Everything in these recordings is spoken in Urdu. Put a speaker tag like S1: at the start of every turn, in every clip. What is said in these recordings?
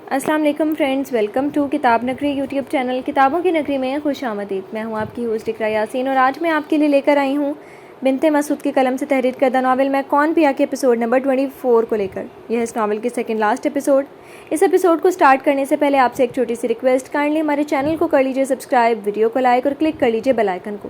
S1: السلام علیکم فرینڈز، ویلکم ٹو کتاب نگری یوٹیوب چینل کتابوں کی نگری میں خوش آمدید۔ میں ہوں آپ کی ہوسٹ اقراء یاسین اور آج میں آپ کے لیے لے کر آئی ہوں بنت مسعود کی قلم سے تحریر کردہ ناول میں کون پیا کے ایپیسوڈ نمبر 24 کو لے کر۔ یہ اس ناول کی سیکنڈ لاسٹ ایپیسوڈ۔ اس ایپیسوڈ کو سٹارٹ کرنے سے پہلے آپ سے ایک چھوٹی سی ریکویسٹ، کائنڈلی ہمارے چینل کو کر لیجیے سبسکرائب، ویڈیو کو لائک اور کلک کر لیجیے بیل آئیکن کو۔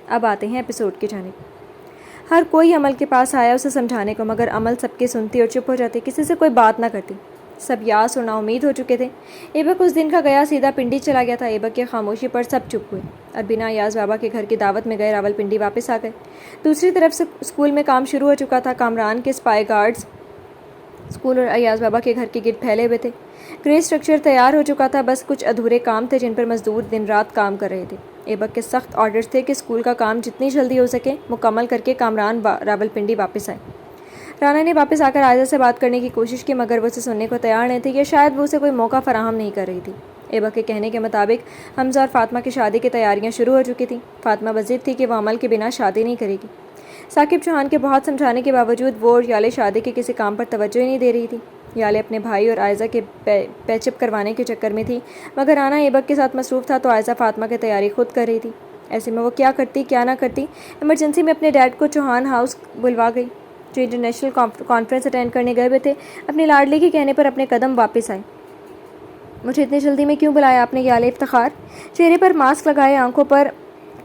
S1: اب آتے ہیں ایپیسوڈ کی جانب۔ ہر کوئی عمل کے پاس آیا اسے سمجھانے کو، مگر عمل سب کی سنتی اور چپ ہو جاتی، کسی سے کوئی بات نہ کرتی۔ سب یاس اور نا امید ہو چکے تھے۔ ایبک اس دن کا گیا سیدھا پنڈی چلا گیا تھا۔ ایبک کی خاموشی پر سب چپ ہوئے اور بنا یاس بابا کے گھر کی دعوت میں گئے راول پنڈی واپس آ گئے۔ دوسری طرف سے اسکول میں کام شروع ہو چکا تھا۔ کامران کے اسپائی گارڈز اسکول اور ایاز بابا کے گھر کے گرد پھیلے ہوئے تھے۔ گرے اسٹرکچر تیار ہو چکا تھا، بس کچھ ادھورے کام تھے جن پر مزدور دن رات کام کر رہے تھے۔ ایبک کے سخت آرڈرز تھے کہ اسکول کا کام جتنی جلدی ہو سکے مکمل کر کے کامران راول پنڈی واپس آئے۔ رانا نے واپس آ کر عائزہ سے بات کرنے کی کوشش کی، مگر وہ اسے سننے کو تیار نہیں تھی، یا شاید وہ اسے کوئی موقع فراہم نہیں کر رہی تھی۔ ایبک کے کہنے کے مطابق حمزہ اور فاطمہ کی شادی کی تیاریاں شروع ہو چکی تھیں۔ فاطمہ بضد تھی کہ وہ عمل کے بنا شادی نہیں کرے گی۔ ثاقب چوہان کے بہت سمجھانے کے باوجود وہ اور یالے شادی کے کسی کام پر توجہ ہی نہیں دے رہی تھی۔ یالے اپنے بھائی اور عائزہ کے پیچ اپ کروانے کے چکر میں تھی، مگر رانا ایبک کے ساتھ مصروف تھا تو عائزہ فاطمہ کی تیاری خود کر رہی تھی۔ ایسے میں وہ کیا کرتی کیا نہ کرتی۔ ایمرجنسی میں اپنے ڈیڈ کو چوہان ہاؤس بلوا گئی، جو انٹرنیشنل کانفرنس اٹینڈ کرنے گئے ہوئے تھے۔ اپنی لاڈلی کے کہنے پر اپنے قدم واپس آئے۔ مجھے اتنی جلدی میں کیوں بلایا آپ نے یالے افتخار؟ چہرے پر ماسک لگائے، آنکھوں پر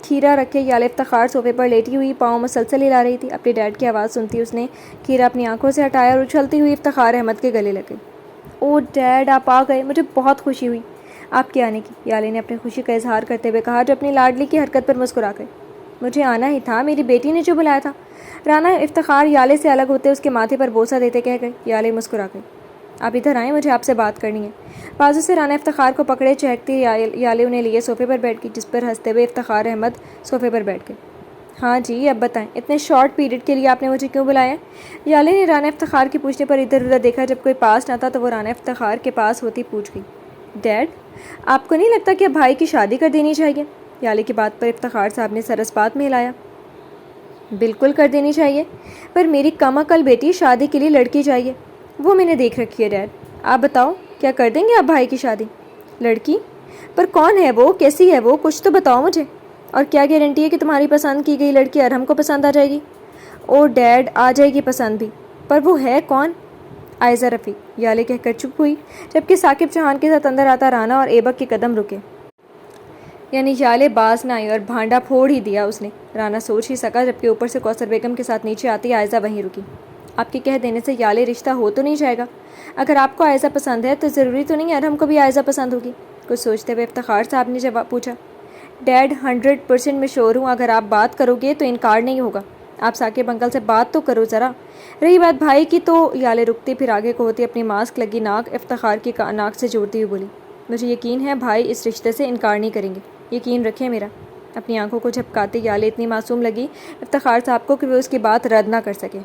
S1: کھیرا رکھے یالے افتخار صوفے پر لیٹی ہوئی پاؤں مسلسل ہلا رہی تھی۔ اپنی ڈیڈ کی آواز سنتی اس نے کھیرا اپنی آنکھوں سے ہٹایا اور اچھلتی ہوئی افتخار احمد کے گلے لگ گئی۔ او ڈیڈ، آپ آ گئے، مجھے بہت خوشی ہوئی آپ کے آنے کی، یالے نے اپنی خوشی کا اظہار کرتے ہوئے کہا، جو اپنی لاڈلی کی حرکت پر مسکرا گئی۔ مجھے آنا ہی تھا، میری بیٹی نے جو بلایا تھا۔ رانا افتخار یالے سے الگ ہوتے اس کے ماتھے پر بوسہ دیتے کہہ گئے۔ یالے مسکرا گئی۔ آپ ادھر آئیں، مجھے آپ سے بات کرنی ہے۔ بازو سے رانا افتخار کو پکڑے چہکتی یالے انہیں لیے صوفے پر بیٹھ گئی، جس پر ہنستے ہوئے افتخار احمد صوفے پر بیٹھ گئے۔ ہاں جی، اب بتائیں، اتنے شارٹ پیریڈ کے لیے آپ نے مجھے کیوں بلایا؟ یالے نے رانا افتخار کے پوچھنے پر ادھر ادھر دیکھا۔ جب کوئی پاس نہ تھا تو وہ رانا افتخار کے پاس ہوتی پوچھ گئی، ڈیڈ، آپ کو نہیں لگتا کہ اب بھائی کی شادی کر دینی چاہیے؟ یالے کی بات پر افتخار صاحب نے سر اسپات میں ہلایا۔ بالکل کر دینی چاہیے، پر میری کم عقل بیٹی شادی کے لیے لڑکی چاہیے، وہ میں نے دیکھ رکھی ہے ڈیڈ۔ آپ بتاؤ، کیا کر دیں گے آپ بھائی کی شادی؟ لڑکی؟ پر کون ہے وہ، کیسی ہے وہ، کچھ تو بتاؤ مجھے۔ اور کیا گارنٹی ہے کہ تمہاری پسند کی گئی لڑکی ارحم کو پسند آ جائے گی؟ او ڈیڈ، آ جائے گی پسند بھی، پر وہ ہے کون؟ عائزہ رفیق، یالے کہہ کر چپ ہوئی، جبکہ ثاقب چوہان کے ساتھ اندر آتا رانا اور ایبک کے قدم رکے۔ یعنی یالے باز نہ آئی اور بھانڈا پھوڑ ہی دیا اس نے۔ رانا سوچ ہی سکا، جبکہ اوپر سے کوثر بیگم کے ساتھ نیچے آتی عائزہ وہیں رکی۔ آپ کے کہہ دینے سے یالے رشتہ ہو تو نہیں جائے گا؟ اگر آپ کو عائزہ پسند ہے تو ضروری تو نہیں ارحم کو بھی عائزہ پسند ہوگی؟ کچھ سوچتے ہوئے افتخار صاحب نے جواب پوچھا۔ ڈیڈ، 100% میں شور ہوں، اگر آپ بات کرو گے تو انکار نہیں ہوگا۔ آپ ثاقب انکل سے بات تو کرو ذرا۔ رہی بات بھائی کی تو یالے رکتی پھر آگے کو ہوتی اپنی ماسک لگی ناک افتخار کی ناک سے جوڑتی ہوئی بولی، مجھے یقین ہے بھائی اس رشتے سے انکار نہیں کریں گے، یقین رکھیں میرا۔ اپنی آنکھوں کو جھپکاتے یالے اتنی معصوم لگی افتخار صاحب کو کہ وہ اس کی بات رد نہ کر سکے،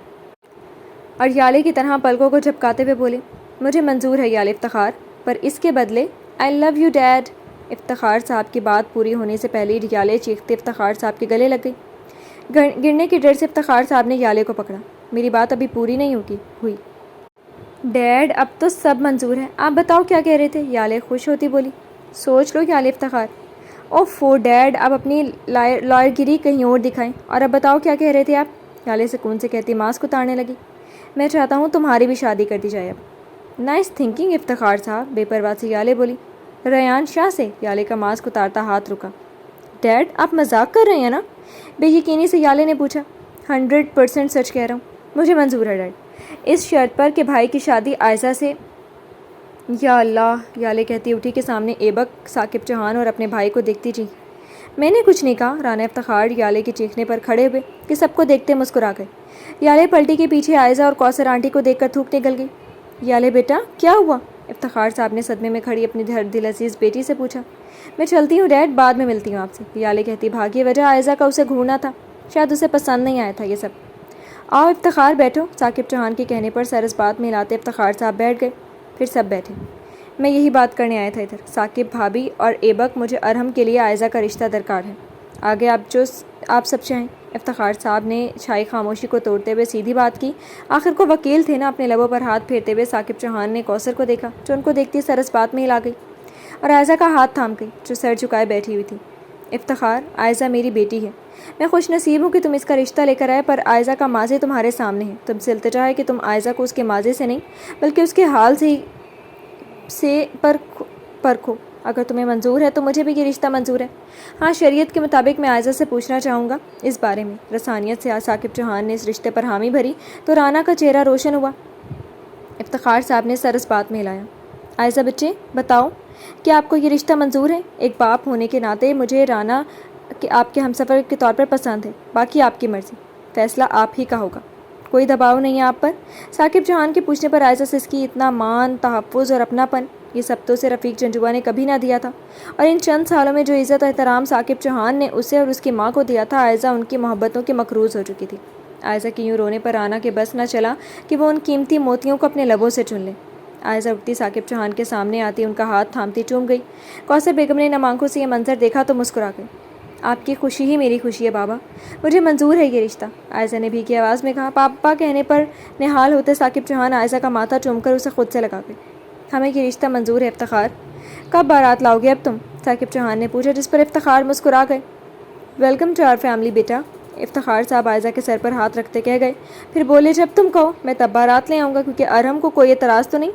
S1: اور یالے کی طرح پلکوں کو جھپکاتے ہوئے بولے، مجھے منظور ہے یالے افتخار، پر اس کے بدلے آئی لو یو ڈیڈ۔ افتخار صاحب کی بات پوری ہونے سے پہلے یالے چیختے افتخار صاحب کے گلے لگ گئی۔ گرنے کے ڈر سے افتخار صاحب نے یالے کو پکڑا۔ میری بات ابھی پوری نہیں ہوئی ڈیڈ، اب تو سب منظور ہے، آپ بتاؤ کیا کہہ رہے تھے؟ یالے خوش ہوتی بولی۔ سوچ لو یالے افتخار۔ اوفو ڈیڈ، اب اپنی لائر گیری کہیں اور دکھائیں، اور اب بتاؤ کیا کہہ رہے تھے آپ؟ یالے سکون سے کہتی ماسک اتارنے لگی۔ میں چاہتا ہوں تمہاری بھی شادی کر دی جائے اب۔ نائس تھنکنگ افتخار صاحب، بے پرواہ سے یالے بولی۔ ریان شاہ سے؟ یالے کا ماسک اتارتا ہاتھ رکا۔ ڈیڈ، آپ مذاق کر رہے ہیں نا؟ بے یقینی سے یالے نے پوچھا۔ 100% سچ کہہ رہا ہوں، مجھے منظور ہے ڈیڈ، اس شرط پر کہ بھائی کی شادی عائزہ سے۔ یا اللہ، یالے کہتی اٹھی کہ سامنے ایبک، ثاقب چوہان اور اپنے بھائی کو دیکھتی جی۔ میں نے کچھ نہیں کہا، رانا افتخار یالے کے چیخنے پر کھڑے ہوئے کہ سب کو دیکھتے مسکرا گئے۔ یالے پلٹی کے پیچھے عائزہ اور کوثر آنٹی کو دیکھ کر تھوک نکل گئی۔ یالے بیٹا، کیا ہوا؟ افتخار صاحب نے صدمے میں کھڑی اپنی دل عزیز بیٹی سے پوچھا۔ میں چلتی ہوں ڈیڈ، بعد میں ملتی ہوں آپ سے، یالے کہتی بھاگی۔ وجہ عائزہ کا اسے گھورنا تھا، شاید اسے پسند نہیں آیا تھا یہ سب۔ آؤ افتخار بیٹھو، ثاقب چوہان کے کہنے پر سر اس بات میں ہلاتے افتخار صاحب بیٹھ گئے، پھر سب بیٹھے۔ میں یہی بات کرنے آیا تھا ادھر، ثاقب بھابھی اور ایبک، مجھے ارحم کے لیے عائزہ کا رشتہ درکار ہے، آگے آپ سب چاہیں۔ افتخار صاحب نے شاہی خاموشی کو توڑتے ہوئے سیدھی بات کی۔ آخر کو وکیل تھے نا۔ اپنے لبوں پر ہاتھ پھیرتے ہوئے ثاقب چوہان نے کوثر کو دیکھا جو ان کو دیکھتی سر اس بات میں ہلا گئی اور عائزہ کا ہاتھ تھام گئی جو سر جھکائے بیٹھی ہوئی تھی۔ افتخار، عائزہ میری بیٹی ہے۔ میں خوش نصیب ہوں کہ تم اس کا رشتہ لے کر آئے، پر عائزہ کا ماضی تمہارے سامنے ہے۔ تم سے التجا ہے کہ تم عائزہ کو اس کے ماضی سے نہیں بلکہ اس کے حال سے پرکھو۔ اگر تمہیں منظور ہے تو مجھے بھی یہ رشتہ منظور ہے۔ ہاں، شریعت کے مطابق میں عائزہ سے پوچھنا چاہوں گا اس بارے میں۔ رسانیت سے ثاقب چوہان نے اس رشتے پر حامی بھری تو رانا کا چہرہ روشن ہوا۔ افتخار صاحب نے سر اس بات میں ہلایا۔ عائزہ بچے، بتاؤ کیا آپ کو یہ رشتہ منظور ہے؟ ایک باپ ہونے کے ناطے مجھے رانا کہ آپ کے ہمسفر کے طور پر پسند ہے، باقی آپ کی مرضی، فیصلہ آپ ہی کا ہوگا۔ کوئی دباؤ نہیں ہے آپ پر؟ ثاقب چوہان کے پوچھنے پر عائزہ سے اس کی اتنا مان، تحفظ اور اپناپن یہ سب تو سے رفیق جنجوعہ نے کبھی نہ دیا تھا، اور ان چند سالوں میں جو عزت و احترام ثاقب چوہان نے اسے اور اس کی ماں کو دیا تھا، عائزہ ان کی محبتوں کی مقروض ہو چکی تھی۔ عائزہ کی یوں رونے پر رانا کے بس نہ چلا کہ وہ ان قیمتی موتیوں کو اپنے لبوں سے چن لے۔ عائزہ اٹھتی ثاقب چوہان کے سامنے آتی ان کا ہاتھ تھامتی چوم گئی۔ کوثر بیگم نے نم آنکھوں سے یہ منظر دیکھا تو مسکرا گئی۔ آپ کی خوشی ہی میری خوشی ہے بابا، مجھے منظور ہے یہ رشتہ، عائزہ نے بھیگی آواز میں کہا۔ پاپا کہنے پر نہال ہوتے ثاقب چوہان عائزہ کا ماتھا چوم کر اسے خود سے لگا گئے۔ ہمیں یہ رشتہ منظور ہے افتخار۔ کب بارات لاؤ گے اب تم؟ ثاقب چوہان نے پوچھا، جس پر افتخار مسکرا گئے۔ ویلکم ٹو آور فیملی بیٹا، افتخار صاحب عائزہ کے سر پر ہاتھ رکھتے کہہ گئے، پھر بولے جب تم کہو میں تب بارات لے آؤں گا، کیونکہ ارحم کو کوئی اعتراض تو نہیں؟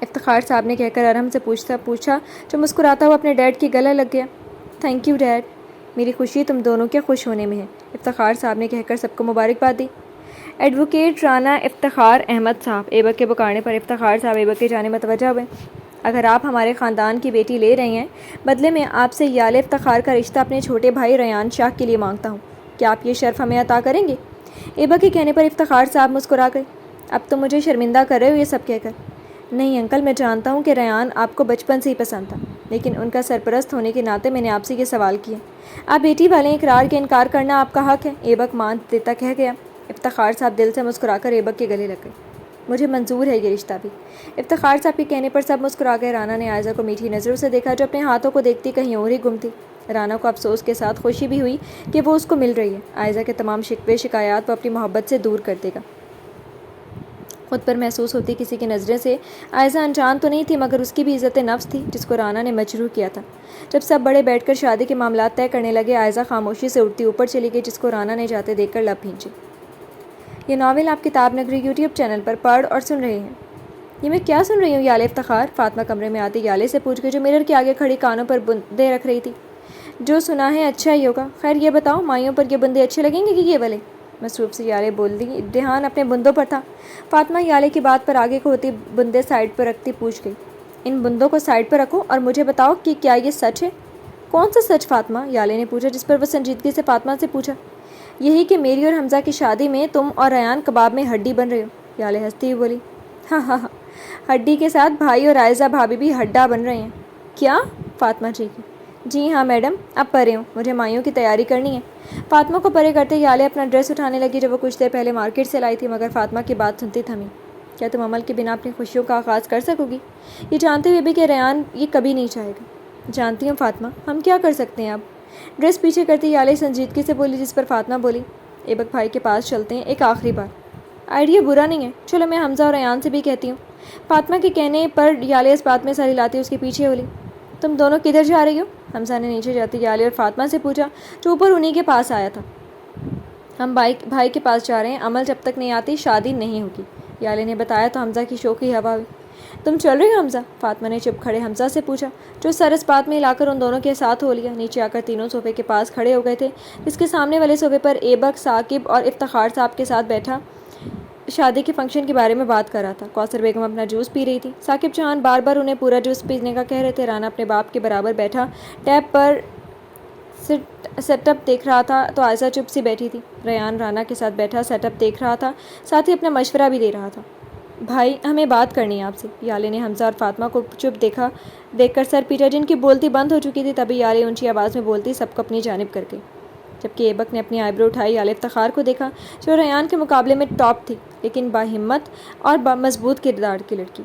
S1: افتخار صاحب نے کہہ کر ارحم سے پوچھا جو مسکراتا ہوا اپنے ڈیڈ کی گلے لگ گیا۔ تھینک یو ڈیڈ، میری خوشی تم دونوں کے خوش ہونے میں ہے، افتخار صاحب نے کہہ کر سب کو مبارکباد دی۔ ایڈوکیٹ رانا افتخار احمد صاحب، ایبک کے پکارنے پر افتخار صاحب ایبک کی جانب متوجہ ہوئے۔ اگر آپ ہمارے خاندان کی بیٹی لے رہے ہیں، بدلے میں آپ سے یال افتخار کا رشتہ اپنے چھوٹے بھائی ریان شاہ کے لیے مانگتا ہوں، کیا آپ یہ شرف ہمیں عطا کریں گے؟ ایبک کے کہنے پر افتخار صاحب مسکرا گئے۔ اب تم مجھے شرمندہ کر رہے ہو یہ سب کہہ کر۔ نہیں انکل، میں جانتا ہوں کہ ریان آپ کو بچپن سے ہی پسند تھا، لیکن ان کا سرپرست ہونے کے ناطے میں نے آپ سے یہ سوال کیا۔ آپ بیٹی والے اقرار کے انکار کرنا آپ کا حق ہے، ایبک مان دیتا کہہ گیا۔ افتخار صاحب دل سے مسکرا کر ایبک کے گلے لگ گئے۔ مجھے منظور ہے یہ رشتہ بھی، افتخار صاحب کے کہنے پر سب مسکرا گئے۔ رانا نے عائزہ کو میٹھی نظروں سے دیکھا جو اپنے ہاتھوں کو دیکھتی کہیں اور ہی گم تھی۔ رانا کو افسوس کے ساتھ خوشی بھی ہوئی کہ وہ اس کو مل رہی ہے۔ عائزہ کے تمام شکوے شکایات وہ اپنی محبت سے دور کر دے گا۔ خود پر محسوس ہوتی کسی کی نظریں سے عائزہ انجان تو نہیں تھی، مگر اس کی بھی عزت نفس تھی جس کو رانا نے مجروح کیا تھا۔ جب سب بڑے بیٹھ کر شادی کے معاملات طے کرنے لگے، عائزہ خاموشی سے اٹھتی اوپر چلی گئی، جس کو رانا نے جاتے دیکھ کر لب بھینچے۔ یہ ناول آپ کتاب نگری یوٹیوب چینل پر پڑھ اور سن رہے ہیں۔ یہ میں کیا سن رہی ہوں یال افتخار؟ فاطمہ کمرے میں آتی یالے سے پوچھ گئی جو مرر کے آگے کھڑی کانوں پر بندے رکھ رہی تھی۔ جو سنا ہے اچھا ہی ہوگا، خیر یہ بتاؤ مائیوں پر یہ بندے اچھے لگیں گے کہ یہ والے؟ مصروف سے یالے بول دی، دھیان اپنے بندوں پر تھا۔ فاطمہ یالے کی بات پر آگے کو ہوتی بندے سائڈ پر رکھتی پوچھ گئی، ان بندوں کو سائڈ پر رکھو اور مجھے بتاؤ کہ کیا یہ سچ ہے؟ کون سا سچ فاطمہ؟ یالے نے پوچھا، جس پر وہ سنجیدگی سے فاطمہ سے پوچھا۔ یہی کہ میری اور حمزہ کی شادی میں تم اور ریان کباب میں ہڈی بن رہے ہو۔ یالے ہنستی ہوئی بولی، ہاں ہاں ہاں، ہڈی کے ساتھ بھائی اور عائزہ بھابھی بھی ہڈا بن رہے ہیں۔ کیا؟ فاطمہ چیخی۔ جی ہاں میڈم، اب پرے ہوں، مجھے مائیوں کی تیاری کرنی ہے۔ فاطمہ کو پرے کرتے یالے اپنا ڈریس اٹھانے لگی جو وہ کچھ دیر پہلے مارکیٹ سے لائی تھی، مگر فاطمہ کی بات سنتی تھمی۔ کیا تم عمل کے بنا اپنی خوشیوں کا آغاز کر سکو گی؟ یہ جانتے ہوئے بھی کہ ریان یہ کبھی نہیں چاہے گا۔ جانتی ہوں فاطمہ، ہم کیا کر سکتے ہیں اب؟ ڈریس پیچھے کرتی یالے سنجیدگی سے بولی، جس پر فاطمہ بولی، ایبک بھائی کے پاس چلتے ہیں ایک آخری بار۔ آئیڈیا برا نہیں ہے، چلو میں حمزہ اور ریان سے بھی کہتی ہوں۔ فاطمہ کے کہنے پر یالے اس بات میں سر ہلاتی اس کے پیچھے بولی، تم دونوں کدھر جا رہی ہو؟ حمزہ نے نیچے جاتی یالے اور فاطمہ سے پوچھا جو اوپر انہی کے پاس آیا تھا۔ ہم بھائی کے پاس جا رہے ہیں، عمل جب تک نہیں آتی شادی نہیں ہوگی، یالے نے بتایا تو حمزہ کی شوخی ہوا ہوئی۔ تم چل رہی ہو حمزہ؟ فاطمہ نے چپ کھڑے حمزہ سے پوچھا جو سر اس بات میں ہلا کر ان دونوں کے ساتھ ہو لیا۔ نیچے آ کر تینوں صوفے کے پاس کھڑے ہو گئے تھے، جس کے سامنے والے صوفے پر ایبک، ثاقب اور افتخار صاحب کے ساتھ بیٹھا شادی کے فنکشن کے بارے میں بات کر رہا تھا۔ کوثر بیگم اپنا جوس پی رہی تھی، ثاقب چوہان بار بار انہیں پورا جوس پینے کا کہہ رہے تھے۔ رانا اپنے باپ کے برابر بیٹھا ٹیپ پر سیٹ اپ دیکھ رہا تھا تو عائزہ چپ سی بیٹھی تھی۔ ریان رانا کے ساتھ بیٹھا سیٹ اپ دیکھ رہا تھا، ساتھ ہی اپنا مشورہ بھی دے رہا تھا۔ بھائی ہمیں بات کرنی ہے آپ سے، یالے نے حمزہ اور فاطمہ کو چپ دیکھ کر سر پیٹا، جن کی بولتی بند ہو چکی تھی۔ تبھی یالے اونچی آواز میں بولتی سب کو اپنی جانب کر گئی، جبکہ ایبک نے اپنی آئیبرو اٹھائی۔ یالے افتخار کو دیکھا جو ریان کے مقابلے میں ٹاپ تھی، لیکن باہمت اور مضبوط کردار کی لڑکی۔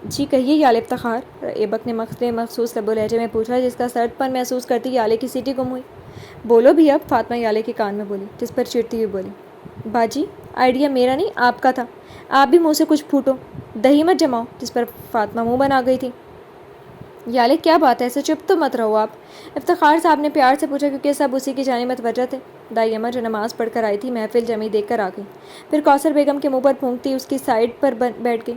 S1: جی کہیے یالے افتخار، ایبک نے مخصوص لب و لہجے میں پوچھا، جس کا سرد پن محسوس کرتی یالے کی سیٹی گم ہوئی۔ بولو بھی اب، فاطمہ یالے کے کان میں بولی، جس پر چڑتی ہوئی بولی، باجی آئیڈیا میرا نہیں آپ کا تھا، آپ بھی منہ سے کچھ پھوٹو، دہی مت جماؤ، جس پر فاطمہ منہ بنا گئی تھی۔ یالے کیا بات ہے، ایسے چپ تو مت رہو آپ، افتخار صاحب نے پیار سے پوچھا، کیونکہ سب اسی کی جانب متوجہ تھے۔ دائی اماں جو نماز پڑھ کر آئی تھی محفل جمی دیکھ کر آ گئی، پھر کوثر بیگم کے منہ پر پھونکتی اس کی سائڈ پر بیٹھ گئی۔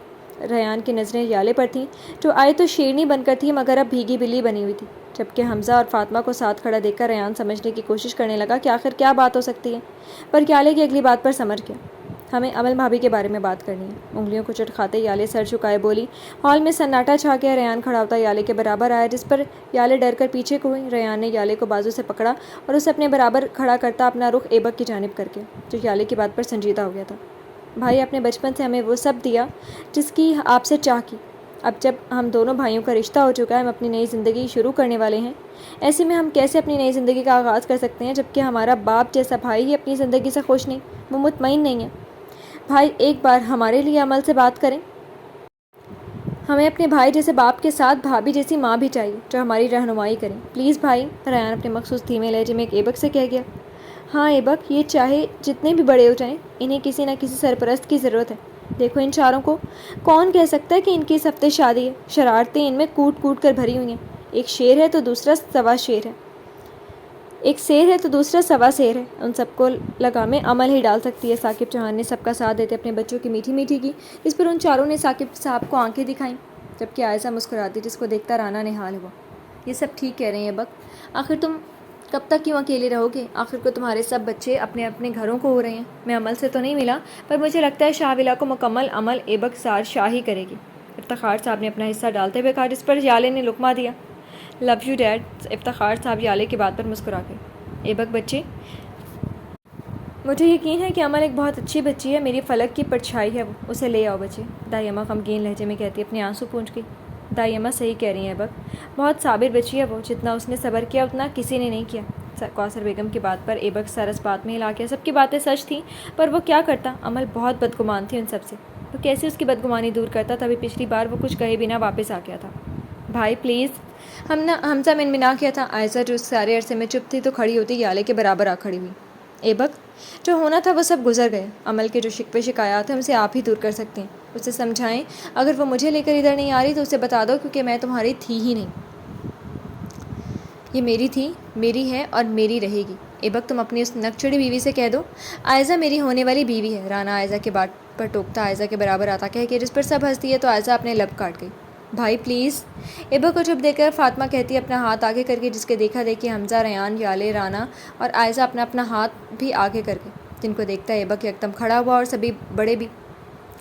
S1: ریان کی نظریں یالے پر تھیں، جو آئے تو شیرنی بن کر تھی مگر اب بھیگی بلی بنی ہوئی تھی، جبکہ حمزہ اور فاطمہ کو ساتھ کھڑا دیکھ کر ریان سمجھنے کی کوشش کرنے لگا کہ آخر کیا بات ہو سکتی ہے، پر یالے کی اگلی بات پر سمجھ گیا۔ ہمیں امل بھابھی کے بارے میں بات کرنی ہے۔ انگلیوں کو چٹکھاتے یالے سر جھکائے بولی۔ ہال میں سناٹا چھا گیا۔ ریان کھڑا ہوتا یالے کے برابر آیا، جس پر یالے ڈر کر پیچھے کو ہوئی۔ ریان نے یالے کو بازو سے پکڑا اور اسے اپنے برابر کھڑا کرتا اپنا رخ ایبک کی جانب کر کے، جو یالے کی بات پر سنجیدہ ہو گیا تھا۔ بھائی آپ نے بچپن سے ہمیں وہ سب دیا جس کی آپ سے چاہ کی، اب جب ہم دونوں بھائیوں کا رشتہ ہو چکا ہے، ہم اپنی نئی زندگی شروع کرنے والے ہیں، ایسے میں ہم کیسے اپنی نئی زندگی کا آغاز کر سکتے ہیں جبکہ ہمارا باپ جیسا بھائی ہی اپنی زندگی سے خوش نہیں، وہ مطمئن نہیں ہے۔ بھائی ایک بار ہمارے لیے عمل سے بات کریں۔ ہمیں اپنے بھائی جیسے باپ کے ساتھ بھابھی جیسی ماں بھی چاہیے جو ہماری رہنمائی کریں، پلیز بھائی، ریان اپنے مخصوص دھیمے لہجے میں ایک ایبک سے کہہ گیا۔ ہاں ایبک، یہ چاہے جتنے بھی بڑے ہو جائیں، انہیں کسی نہ کسی سرپرست کی ضرورت ہے۔ دیکھو ان چاروں کو، کون کہہ سکتا ہے کہ ان کی اس ہفتے شادی ہے؟ شرارتیں ان میں کوٹ کوٹ کر بھری ہوئی ہیں، ایک شیر ہے تو دوسرا سوا شیر ہے، ایک شیر ہے تو دوسرا سوا شیر ہے، ان سب کو لگامیں عمل ہی ڈال سکتی ہے۔ ثاقب چوہان نے سب کا ساتھ دیتے اپنے بچوں کی میٹھی میٹھی کی، اس پر ان چاروں نے ثاقب صاحب کو آنکھیں دکھائیں، جبکہ عائزہ مسکراتی، جس کو دیکھتا رانا نہال ہوا۔ یہ سب ٹھیک کہہ رہے ہیں ایبک، آخر تم کب تک کیوں اکیلے رہو گے؟ آخر کو تمہارے سب بچے اپنے اپنے گھروں کو ہو رہے ہیں۔ میں عمل سے تو نہیں ملا، پر مجھے لگتا ہے شاہ ولا کو مکمل عمل ایبک سار شاہ ہی کرے گی، افتخار صاحب نے اپنا حصہ ڈالتے ہوئے کہا، جس پر یالے نے لقمہ دیا۔ لو یو ڈیڈ، افتخار صاحب یالے کی بات پر مسکرا گئے۔ ایبک بچے، مجھے یقین ہے کہ عمل ایک بہت اچھی بچی ہے، میری فلک کی پرچھائی ہے وہ، اسے لے آؤ بچے، دائی اماں غمگین لہجے میں کہتی اپنے آنسو پونچھ گئی۔ دائی اماں صحیح کہہ رہی ہیں ایبک، بہت صابر بچی ہے وہ، جتنا اس نے صبر کیا اتنا کسی نے نہیں کیا۔ کوثر بیگم کی بات پر ایبک سر اس بات میں ہلا گیا، سب کی باتیں سچ تھیں، پر وہ کیا کرتا؟ عمل بہت بدگمان تھی ان سب سے، وہ کیسے اس کی بدگمانی دور کرتا؟ تبھی پچھلی بار وہ کچھ کہے بنا واپس آ گیا تھا۔ بھائی پلیز، حمزہ منمنا کیا تھا۔ عائزہ جو اس سارے عرصے میں چپ تھی تو کھڑی ہوتی یالے کے برابر آ کھڑی ہوئی۔ ایبک، جو ہونا تھا وہ سب گزر گئے، عمل کے جو شکوے شکایات ہیں اسے آپ ہی دور کر سکتے ہیں، اسے سمجھائیں، اگر وہ مجھے لے کر ادھر نہیں آ رہی تو اسے بتا دو، کیونکہ میں تمہاری تھی ہی نہیں، یہ میری تھی، میری ہے اور میری رہے گی۔ ایبک تم اپنی اس نکچڑی بیوی سے کہہ دو، عائزہ میری ہونے والی بیوی ہے۔ رانا عائزہ کے بات پر ٹوکتا عائزہ کے برابر آتا کہہ کے، جس پر سب ہنستی ہے تو عائزہ اپنے لب کاٹ گئی۔ بھائی پلیز، ایبک کو چپ دیکھ کر فاطمہ کہتی ہے اپنا ہاتھ آگے کر کے، جس کے دیکھا دیکھی حمزہ، ریان، یالے، رانا اور عائزہ اپنا اپنا ہاتھ بھی آگے کر گئے، جن کو دیکھتا ایبک یکدم کھڑا ہوا اور سبھی بڑے بھی،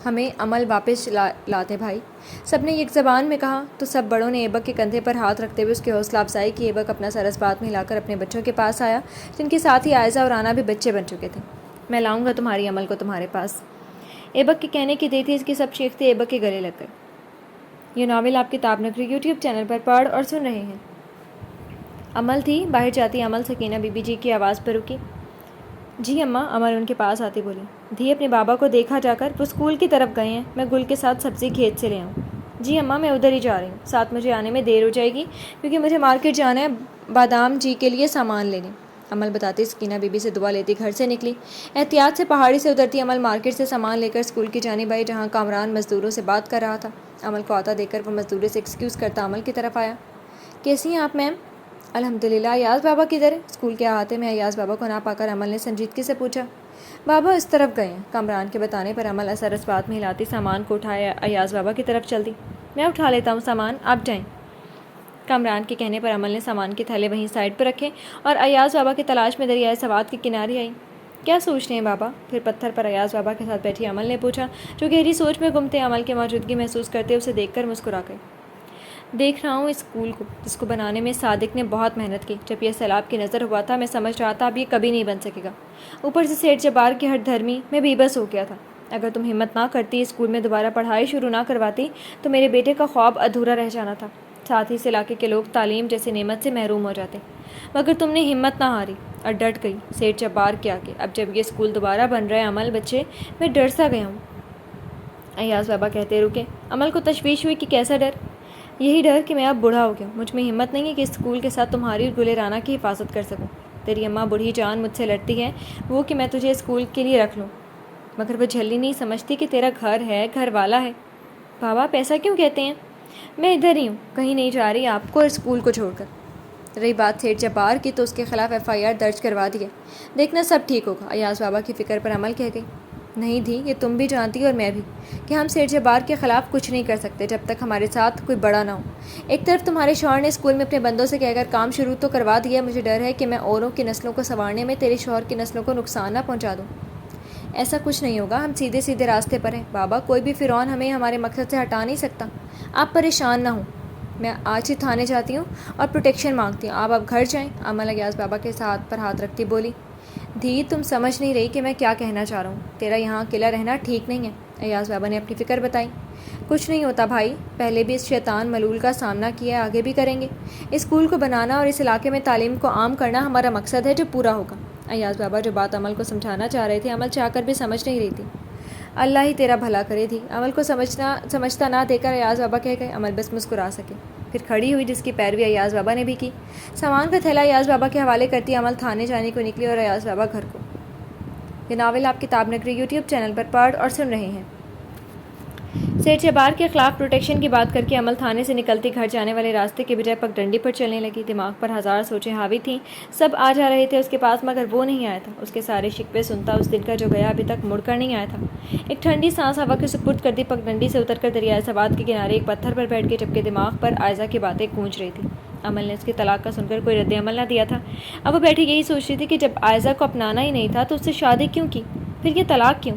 S1: ہمیں عمل واپس لاتے بھائی، سب نے ایک زبان میں کہا، تو سب بڑوں نے ایبک کے کندھے پر ہاتھ رکھتے ہوئے اس کی حوصلہ افزائی کی۔ ایبک اپنا سر اس بات میں ہلا کر اپنے بچوں کے پاس آیا، جن کے ساتھ ہی عائزہ اور رانا بھی بچے بن چکے تھے۔ میں لاؤں گا تمہاری عمل کو تمہارے پاس۔ ایبک کے کہنے کی دیتی اس کی سب چیختے ایبک کے گلے لگ گئے۔ یہ ناول آپ کتاب نگری یوٹیوب چینل پر پڑھ اور سن رہے ہیں۔ عمل تھی، باہر جاتی عمل سکینہ بی بی جی کی آواز پر رکی۔ جی اماں، عمل ان کے پاس آتی بولی۔ دھی اپنے بابا کو دیکھا جا کر، وہ اسکول کی طرف گئے ہیں، میں گل کے ساتھ سبزی کھیت سے لے آؤں۔ جی اماں، میں ادھر ہی جا رہی ہوں، ساتھ مجھے آنے میں دیر ہو جائے گی کیونکہ مجھے مارکیٹ جانا ہے بادام جی کے لیے سامان لینے۔ عمل بتاتی سکینہ بی بی سے دعا لیتی گھر سے نکلی۔ احتیاط سے پہاڑی سے اترتی عمل مارکیٹ سے سامان لے کر اسکول کی جانب آئی، جہاں کامران مزدوروں سے بات کر رہا تھا۔ عمل کو آتا دیکھ کر وہ مزدوروں سے ایکسکیوز کرتا عمل کی طرف آیا۔ کیسی ہیں آپ میم؟ الحمدللہ۔ ایاز بابا کدھر ہے؟ اسکول کے احاطے میں ایاز بابا کو نہ پا کر عمل نے سنجیدگی سے پوچھا۔ بابا اس طرف گئے ہیں۔ کامران کے بتانے پر عمل اثر اس بات میں ہلاتی سامان کو اٹھائے ایاز بابا کی طرف چل دی۔ میں اٹھا لیتا ہوں سامان، آپ جائیں۔ کامران کے کہنے پر عمل نے سامان کے تھیلے وہیں سائڈ پر رکھے اور ایاز بابا کی تلاش میں دریائے سوات کے کنارے آئی۔ کیا سوچ رہے ہیں بابا؟ پھر پتھر پر ایاز بابا کے ساتھ بیٹھی عمل نے پوچھا، جو گہری سوچ میں گم تھے۔ عمل کی موجودگی محسوس کرتے اسے دیکھ کر مسکرا گئے۔ دیکھ رہا ہوں اس اسکول کو، جس کو بنانے میں صادق نے بہت محنت کی۔ جب یہ سیلاب کی نظر ہوا تھا میں سمجھ رہا تھا اب یہ کبھی نہیں بن سکے گا، اوپر سے سیٹھ جبار کی ہٹ دھرمی میں بے بس ہو گیا تھا۔ اگر تم ہمت نہ کرتی، اسکول میں دوبارہ پڑھائی شروع نہ کرواتی تو میرے بیٹے کا خواب ادھورا رہ جانا تھا، ساتھ ہی اس علاقے کے لوگ تعلیم جیسی نعمت سے محروم ہو جاتے، مگر تم نے ہمت نہ ہاری اور ڈٹ گئی سیٹھ جبار کے آگے۔ اب جب یہ اسکول دوبارہ بن رہا ہے عمل بچے، میں ڈر سا گیا ہوں۔ ایاز بابا کہتے رکے۔ عمل کو تشویش ہوئی کہ کیسا ڈر؟ یہی ڈر کہ میں اب بوڑھا ہو گیا، مجھ میں ہمت نہیں ہے کہ اس اسکول کے ساتھ تمہاری اور گلے رانا کی حفاظت کر سکوں۔ تیری اماں بوڑھی جان مجھ سے لڑتی ہے وہ کہ میں تجھے اسکول کے لیے رکھ لوں، مگر وہ جھلی نہیں سمجھتی کہ تیرا گھر ہے، گھر والا ہے۔ بابا آپ ایسا کیوں کہتے ہیں؟ میں ادھر ہی ہوں، کہیں نہیں جا رہی آپ کو اور اسکول کو چھوڑ کر۔ رہی بات سیٹھ جبار کی تو اس کے خلاف FIR درج کروا دیا، دیکھنا سب ٹھیک ہوگا۔ ایاز بابا کی فکر پر عمل کہہ گئی، نہیں تھی یہ تم بھی جانتی اور میں بھی کہ ہم سیٹھ جبار کے خلاف کچھ نہیں کر سکتے جب تک ہمارے ساتھ کوئی بڑا نہ ہو۔ ایک طرف تمہارے شوہر نے اسکول میں اپنے بندوں سے کہہ کر کام شروع تو کروا دیا، مجھے ڈر ہے کہ میں اوروں کی نسلوں کو سنوارنے میں تیرے شوہر کی نسلوں کو نقصان نہ پہنچا دوں۔ ایسا کچھ نہیں ہوگا، ہم سیدھے سیدھے راستے پر ہیں بابا، کوئی بھی فرعون ہمیں ہمارے مقصد سے ہٹا نہیں سکتا۔ آپ پریشان نہ ہوں، میں آج ہی تھانے جاتی ہوں اور پروٹیکشن مانگتی ہوں، آپ اب گھر جائیں۔ امل ایاز بابا کے ہاتھ پر ہاتھ رکھتی بولی، دھی تم سمجھ نہیں رہی کہ میں کیا کہنا چاہ رہا ہوں، تیرا یہاں اکیلا رہنا ٹھیک نہیں ہے۔ ایاز بابا نے اپنی فکر بتائی، کچھ نہیں ہوتا بھائی، پہلے بھی اس شیطان ملول کا سامنا کیا ہے، آگے بھی کریں گے۔ اسکول کو بنانا اور اس علاقے میں تعلیم کو عام کرنا ہمارا مقصد ہے جو پورا ہوگا۔ ایاز بابا جو بات عمل کو سمجھانا چاہ رہے تھے، عمل چاہ کر بھی سمجھ نہیں رہی تھی۔ اللہ ہی تیرا بھلا کرے تھی، عمل کو سمجھتا نہ دیکھ کر ایاز بابا کہہ گئے۔ عمل بس مسکرا سکے، پھر کھڑی ہوئی جس کی پیروی ایاز بابا نے بھی کی۔ سامان کا تھیلا ایاز بابا کے حوالے کرتی عمل تھانے جانے کو نکلی اور ایاز بابا گھر کو۔ یہ ناول آپ کتاب نگری YouTube چینل پر پڑھ اور سن رہے ہیں۔ سیٹھ جبار کے خلاف پروٹیکشن کی بات کر کے عمل تھانے سے نکلتی گھر جانے والے راستے کے بجائے پگڈنڈی پر چلنے لگی۔ دماغ پر ہزار سوچیں حاوی تھیں، سب آ جا رہے تھے اس کے پاس، مگر وہ نہیں آیا تھا۔ اس کے سارے شکوے سنتا اس دن کا جو گیا ابھی تک مڑ کر نہیں آیا تھا۔ ایک ٹھنڈی سانس ہوا کے سپرد کر دی، پگڈنڈی سے اتر کر دریائے سوات کے کنارے ایک پتھر پر بیٹھ گئی، جبکہ دماغ پر عائزہ کی باتیں گونج رہی تھیں۔ عمل نے اس کی طلاق کا سن کر کوئی رد عمل نہ دیا تھا۔ اب وہ بیٹھی یہی سوچ رہی تھی کہ جب عائزہ کو اپنانا ہی نہیں تھا تو اس سے شادی کیوں کی، پھر یہ طلاق کیوں؟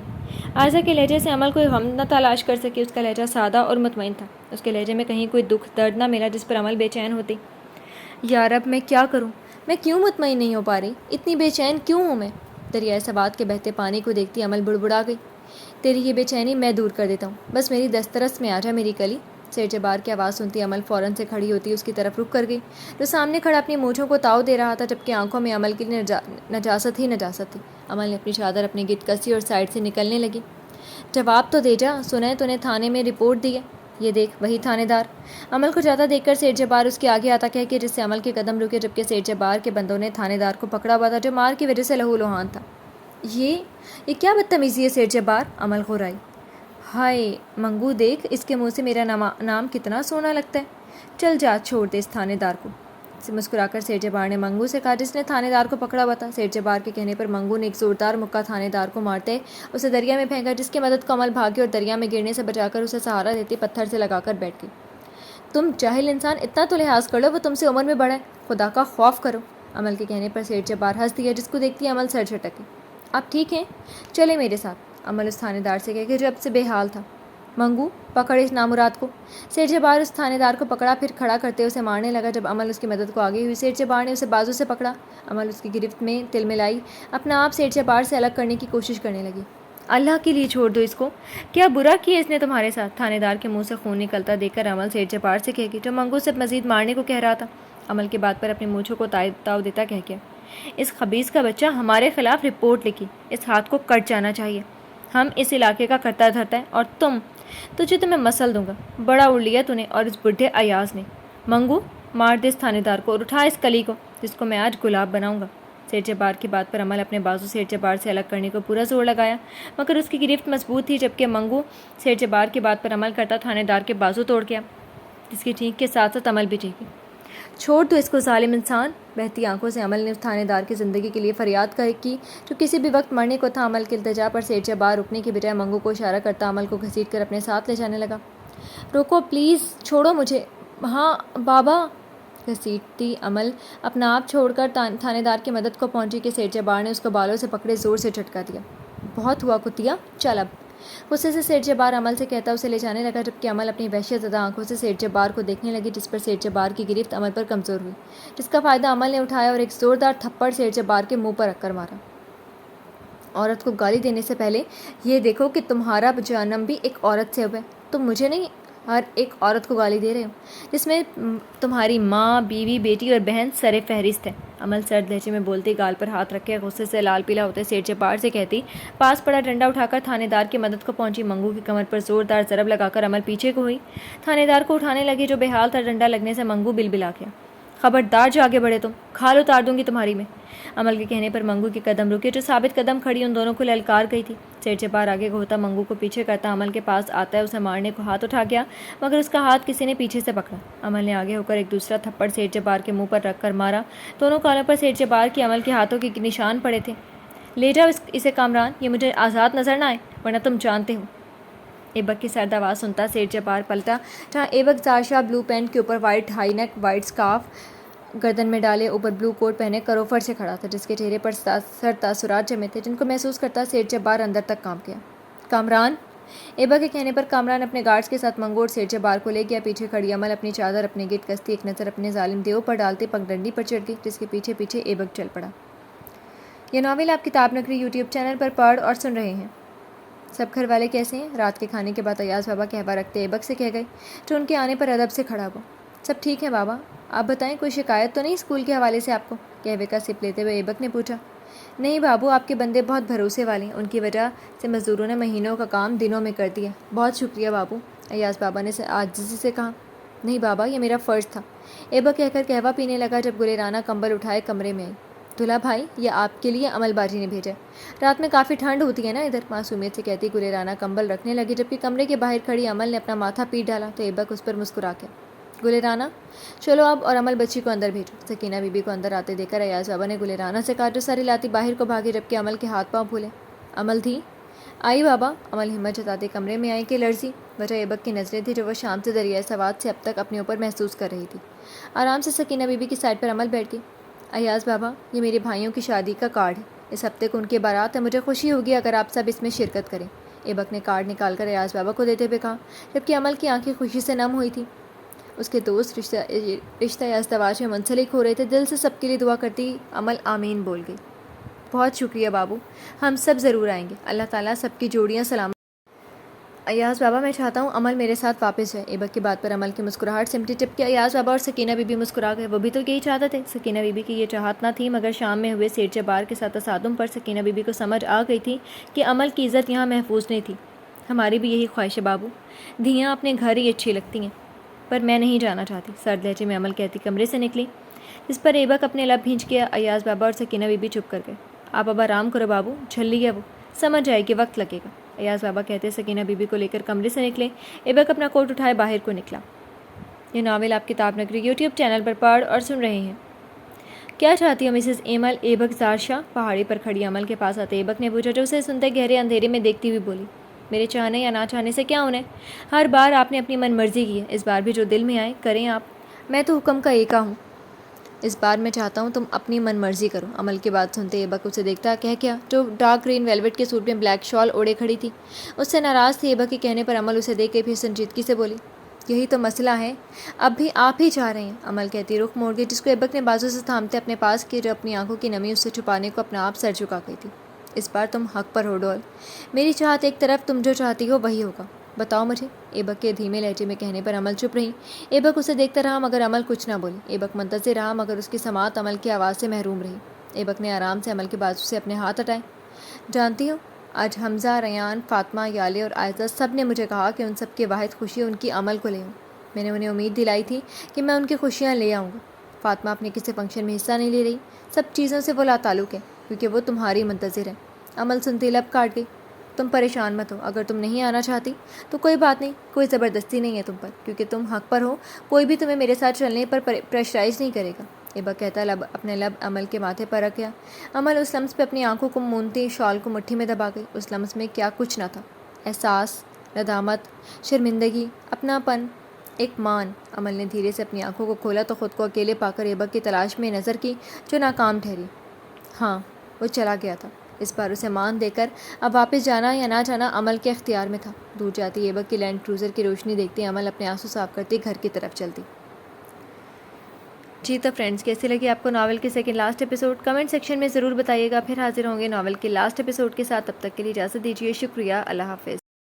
S1: عائزہ کے لہجے سے عمل کوئی غم نہ تلاش کر سکی، اس کا لہجہ سادہ اور مطمئن تھا، اس کے لہجے میں کہیں کوئی دکھ درد نہ ملا جس پر عمل بے چین ہوتی۔ یا رب میں کیا کروں، میں کیوں مطمئن نہیں ہو پا رہی، اتنی بے چین کیوں ہوں میں؟ دریائے سوات کے بہتے پانی کو دیکھتی عمل بڑبڑا گئی، تیری یہ بے چینی میں دور کر دیتا ہوں، بس میری دسترس میں آ جا میری کلی۔ سیٹھ جبار کی آواز سنتی عمل فوراً سے کھڑی ہوتی اس کی طرف رک کر گئی، جو سامنے کھڑا اپنی مونچھوں کو تاؤ دے رہا تھا، جبکہ آنکھوں میں عمل کی نجاست ہی نجاست تھی۔ عمل نے اپنی چادر اپنے گرد کسی اور سائڈ سے نکلنے لگی، جواب تو دے جا، سنا تو نے تھانے میں رپورٹ دی ہے، یہ دیکھ وہی تھانے دار۔ عمل کو جاتا دیکھ کر سیٹھ جبار اس کے آگے آتا کہہ کہ جس سے عمل کے قدم رکے، جبکہ سیٹھ جبار کے بندوں نے تھانے دار کو پکڑا ہوا تھا جو مار کی وجہ سے لہو لہان تھا۔ یہ کیا بدتمیزی ہے سیٹھ جبار، عمل غورائی۔ ہائے منگو دیکھ، اس کے منہ سے میرا نام کتنا سونا لگتا ہے، چل جا چھوڑ دے اس تھانے دار کو۔ مسکرا کر سیٹھ جبار نے منگو سے کہا جس نے تھانے دار کو پکڑا ہوا تھا۔ سیٹھ جبار کے کہنے پر منگو نے ایک زوردار مکہ تھانے دار کو مارتے اسے دریا میں پھینکا، جس کی مدد کو عمل بھاگی اور دریا میں گرنے سے بچا کر اسے سہارا دیتی پتھر سے لگا کر بیٹھ گئی۔ تم جاہل انسان، اتنا تو لحاظ کر لو، وہ تم سے عمر میں بڑا ہے، خدا کا خوف کرو۔ عمل کے کہنے پر سیٹھ جبار ہنس دیا، جس کو دیکھتی عمل سر جھٹکی۔ آپ ٹھیک ہیں، چلے میرے ساتھ، عمل اس تھانے دار سے کہہ کے جو اب سے بے حال تھا۔ منگو پکڑ اس نامراد کو۔ سیٹھ جبار اس تھانے دار کو پکڑا، پھر کھڑا کرتے اسے مارنے لگا۔ جب عمل اس کی مدد کو آگے ہوئی، سیٹھ جبار نے اسے بازو سے پکڑا۔ عمل اس کی گرفت میں تل ملائی، اپنا آپ سیٹھ جبار سے الگ کرنے کی کوشش کرنے لگی۔ اللہ کے لیے چھوڑ دو اس کو، کیا برا کیا اس نے تمہارے ساتھ؟ تھانے دار کے منہ سے خون نکلتا دیکھ کر عمل سیٹھ جبار سے کہہ گئی جو منگو سے مزید مارنے کو کہہ رہا تھا۔ عمل کی بات پر اپنی مونچھوں کو تاؤ دیتا کہہ گیا، اس خبیث کا بچہ ہمارے خلاف رپورٹ لکھی، اس ہاتھ کو کٹ جانا چاہیے، ہم اس علاقے کا کرتا دھرتا ہے، اور تجھے تو میں مسل دوں گا، بڑا اڑ لیا تو نے اور اس بڈھے ایاز نے۔ منگو مار دے اس تھانے دار کو اور اٹھا اس کلی کو، جس کو میں آج گلاب بناؤں گا۔ سیٹھ جبار کی بات پر عمل اپنے بازو سیٹھ جبار سے الگ کرنے کو پورا زور لگایا، مگر اس کی گرفت مضبوط تھی، جبکہ منگو سیٹھ جبار کی بات پر عمل کرتا تھانے دار کے بازو توڑ گیا، جس کی چینخ کے ساتھ ساتھ عمل بھی چیخی، چھوڑ دو اس کو ظالم انسان۔ بہتی آنکھوں سے عمل نے اس تھانے دار کی زندگی کے لیے فریاد کی جو کسی بھی وقت مرنے کو تھا۔ عمل کے التجا پر سیٹھ جبار رکنے کے بجائے منگو کو اشارہ کرتا عمل کو گھسیٹ کر اپنے ساتھ لے جانے لگا۔ روکو پلیز، چھوڑو مجھے۔ ہاں بابا۔ گھسیٹتی عمل اپنا آپ چھوڑ کر تھانے دار کی مدد کو پہنچی کہ سیٹھ جبار نے اس کو بالوں سے پکڑے زور سے جھٹکا دیا۔ بہت ہوا کتیا، چل اب۔ غصے سے سیٹھ جبار عمل سے کہتا اسے لے جانے لگا، جبکہ عمل اپنی وحشت زدہ آنکھوں سے سیٹھ جبار کو دیکھنے لگی، جس پر سیٹھ جبار کی گرفت عمل پر کمزور ہوئی، جس کا فائدہ عمل نے اٹھایا اور ایک زوردار تھپڑ سیٹھ جبار کے منہ پر رکھ کر مارا۔ عورت کو گالی دینے سے پہلے یہ دیکھو کہ تمہارا جنم بھی ایک عورت سے ہوا ہے، تم مجھے نہیں ہر ایک عورت کو گالی دے رہے ہو، جس میں تمہاری ماں، بیوی، بیٹی اور بہن سر فہرست ہے۔ عمل سرد لہجے میں بولتی، گال پر ہاتھ رکھے غصے سے لال پیلا ہوتے سیٹھ جبار سے کہتی، پاس پڑا ڈنڈا اٹھا کر تھانے دار کی مدد کو پہنچی۔ منگو کی کمر پر زوردار ضرب لگا کر عمل پیچھے کو ہوئی، تھانے دار کو اٹھانے لگی جو بے حال تھا۔ ڈنڈا لگنے سے منگو بلبلا گیا۔ خبردار جو آگے بڑھے تم، کھال اتار دوں گی تمہاری میں۔ عمل کے کہنے پر منگو کے قدم رکے، جو ثابت قدم کھڑی ان دونوں کو للکار گئی تھی۔ سیٹھ جبار آگے کو ہوتا منگو کو پیچھے کرتا عمل کے پاس آتا ہے، اسے مارنے کو ہاتھ اٹھا گیا مگر اس کا ہاتھ کسی نے پیچھے سے پکڑا۔ عمل نے آگے ہو کر ایک دوسرا تھپڑ سیٹھ جبار کے منہ پر رکھ کر مارا۔ دونوں کالوں پر سیٹھ جبار کی عمل کے ہاتھوں کے نشان پڑے تھے۔ لے جاؤ اسے کامران، یہ مجھے آزاد نظر نہ آئے ورنہ تم جانتے ہو۔ ایبک کی سرد آواز سنتا سیٹھ جبار پلٹا، جہاں ایبک ظاہر شاہ بلو پینٹ کے اوپر وائٹ ہائی نیک وائٹ سکارف گردن میں ڈالے اوپر بلو کوٹ پہنے کروفر سے کھڑا تھا، جس کے چہرے پر سر تاثرات جمے تھے جن کو محسوس کرتا سیٹھ جبار اندر تک کانپ گیا۔ کامران! ایبک کے کہنے پر کامران اپنے گارڈز کے ساتھ منگو اور سیٹھ جبار کو لے گیا۔ پیچھے کھڑی عمل اپنی چادر اپنے گرد کستی، ایک نظر اپنے ظالم دیو پر ڈالتے پگڈنڈی پر چڑھ گئی، جس کے پیچھے پیچھے ایبک چل پڑا۔ یہ ناول آپ کتاب نگری یوٹیوب چینل پر پڑھ اور سن رہے ہیں۔ سب گھر والے کیسے ہیں؟ رات کے کھانے کے بعد ایاز بابا کہوا رکھتے ایبک سے کہہ گئے، جو ان کے آنے پر ادب سے کھڑا ہوا۔ سب ٹھیک ہے بابا، آپ بتائیں کوئی شکایت تو نہیں اسکول کے حوالے سے آپ کو؟ قہوے کا سپ لیتے ہوئے ایبک نے پوچھا۔ نہیں بابو، آپ کے بندے بہت بھروسے والے ہیں، ان کی وجہ سے مزدوروں نے مہینوں کا کام دنوں میں کر دیا۔ بہت شکریہ بابو، ایاز بابا نے عاجزی سے کہا۔ نہیں بابا، یہ میرا فرض تھا، ایبک کہہ کر قہوہ پینے لگا جب گلیرانہ کمبل اٹھائے کمرے میں آئی۔ دلہا بھائی، یہ آپ کے لیے عمل باجی نے بھیجا۔ رات میں کافی ٹھنڈ ہوتی ہے نا ادھر، معصومیت سے کہتی گلیرانہ کمبل رکھنے لگی، جبکہ کمرے کے باہر کھڑی عمل نے اپنا ماتھا پیٹ ڈالا تو ایبک اس پر مسکرا کے، گلیرانہ چلو اب اور عمل بچی کو اندر بھیجو۔ سکینہ بی بی کو اندر آتے دیکھ کر ایاز بابا نے گلیرانہ سے کہا، جو ساری لاتی باہر کو بھاگی جبکہ عمل کے ہاتھ پاؤں پھولے۔ عمل تھی آئی بابا؟ عمل ہمت جتاتے کمرے میں آئی کہ لرزی، وجہ ایبک کی نظریں تھیں جو وہ شام سے دریائے سوات سے اب تک اپنے اوپر محسوس کر رہی تھی۔ آرام سے سکینہ بی بی کی سائڈ پر عمل بیٹھ گئی۔ ایاز بابا، یہ میرے بھائیوں کی شادی کا کارڈ ہے، اس ہفتے کو ان کی بارات ہے، مجھے خوشی ہوگی اگر آپ سب اس میں شرکت کریں۔ ایبک نے کارڈ نکال کر ایاز بابا کو دیتے ہوئے کہا، جبکہ عمل کی آنکھیں خوشی سے نم ہوئی تھی۔ اس کے دوست رشتہ ازدواج میں منسلک ہو رہے تھے۔ دل سے سب کے لیے دعا کرتی عمل آمین بول گئی۔ بہت شکریہ بابو، ہم سب ضرور آئیں گے، اللہ تعالیٰ سب کی جوڑیاں سلامت۔ ایاز بابا، میں چاہتا ہوں عمل میرے ساتھ واپس جائے۔ ایبک کی بات پر عمل کی مسکراہٹ سمٹی، جبکہ ایاز بابا اور سکینہ بی بی مسکرا گئے۔ وہ بھی تو یہی چاہتے تھے۔ سکینہ بی بی کی یہ چاہت نہ تھی، مگر شام میں ہوئے سیٹھ جبار کے ساتھ تصادم پر سکینہ بی بی کو سمجھ آ گئی تھی کہ عمل کی عزت یہاں محفوظ نہیں تھی۔ ہماری بھی یہی خواہش ہے بابو، دھیاں اپنے گھر ہی اچھی لگتی ہیں، پر میں نہیں جانا چاہتی، سرد لہجے میں عمل کہتی کمرے سے نکلی، جس پر ایبک اپنے لب بھینچ کے ایاز بابا اور سکینہ بی بی چپ کر گئے۔ آپ اب آرام کرو بابو، جھلی ہے وہ، سمجھ جائے گی، وقت لگے گا، ایاز بابا کہتے سکینہ بی بی کو لے کر کمرے سے نکلے۔ ایبک اپنا کوٹ اٹھائے باہر کو نکلا۔ یہ ناول آپ کتاب نگری یوٹیوب چینل پر پڑھ اور سن رہے ہیں۔ کیا چاہتی ہو مسز ایمل؟ ایبک ظاہر شاہ پہاڑی پر کھڑی عمل کے پاس آتے ایبک نے پوچھا، جو اسے سنتے گہرے اندھیرے میں دیکھتی ہوئی بولی، میرے چاہنے یا نہ چاہنے سے کیا انہیں؟ ہر بار آپ نے اپنی من مرضی کی ہے، اس بار بھی جو دل میں آئے کریں آپ، میں تو حکم کا ایکا ہوں، اس بار میں چاہتا ہوں تم اپنی من مرضی کرو۔ عمل کی بات سنتے ایبک اسے دیکھتا کہہ کیا، جو ڈارک گرین ویلویٹ کے سوٹ میں بلیک شال اوڑے کھڑی تھی، اس سے ناراض تھی۔ ایبک کے کہنے پر عمل اسے دیکھ کے پھر سنجیدگی سے بولی، یہی تو مسئلہ ہے، اب بھی آپ ہی چاہ رہے ہیں۔ عمل کہتی رخ موڑ گئی، جس کو ایبک نے بازو سے تھامتے اپنے پاس کیے، جو اپنی آنکھوں کی نمی اس سے چھپانے کو اپنا آپ سر جھکا گئی تھی۔ اس بار تم حق پر ہو ڈول، میری چاہت ایک طرف، تم جو چاہتی ہو وہی ہوگا، بتاؤ مجھے۔ ایبک کے دھیمے لہجے میں کہنے پر عمل چپ رہی۔ ایبک اسے دیکھتا رہا مگر عمل کچھ نہ بولی۔ ایبک منتظر رہا مگر اس کی سماعت عمل کی آواز سے محروم رہی۔ ایبک نے آرام سے عمل کے بازو سے اپنے ہاتھ ہٹائے۔ جانتی ہو، آج حمزہ، ریان، فاطمہ، یالے اور عائزہ سب نے مجھے کہا کہ ان سب کی واحد خوشی ان کی عمل کو لے ہوں۔ میں نے انہیں امید دلائی تھی کہ میں ان کی خوشیاں لے آؤں گا۔ فاطمہ اپنے کسی فنکشن میں حصہ نہیں لے رہی، سب چیزوں سے وہ لا تعلق ہے کیونکہ وہ تمہاری منتظر ہے۔ عمل سنتی لب کاٹ گئی۔ تم پریشان مت ہو، اگر تم نہیں آنا چاہتی تو کوئی بات نہیں، کوئی زبردستی نہیں ہے تم پر، کیونکہ تم حق پر ہو، کوئی بھی تمہیں میرے ساتھ چلنے پر پریشرائز نہیں کرے گا۔ ایبک کہتا اپنے لب عمل کے ماتھے پر رکھ گیا۔ عمل اس لمس پہ اپنی آنکھوں کو مونتی شال کو مٹھی میں دبا گئی۔ اس لمس میں کیا کچھ نہ تھا، احساس، ندامت، شرمندگی، اپنا پن، ایک مان۔ عمل نے دھیرے سے اپنی آنکھوں کو کھولا تو خود کو اکیلے پا کر ایبک کی تلاش میں نظر کی، جو ناکام ٹھہری۔ ہاں، وہ چلا گیا تھا، اس بار اسے مان دے کر اب واپس جانا یا نہ جانا عمل کے اختیار میں تھا۔ دور جاتی ایبک کی لینڈ کروزر کی روشنی دیکھتی عمل اپنے آنسو صاف کرتی گھر کی طرف چلتی۔ جی تو فرینڈز، کیسے لگی آپ کو ناول کے second last episode? Comment section میں ضرور بتائیے گا۔ پھر حاضر ہوں گے ناول کے لاسٹ ایپیسوڈ کے ساتھ، تب تک کے لیے اجازت دیجیے، شکریہ، اللہ حافظ۔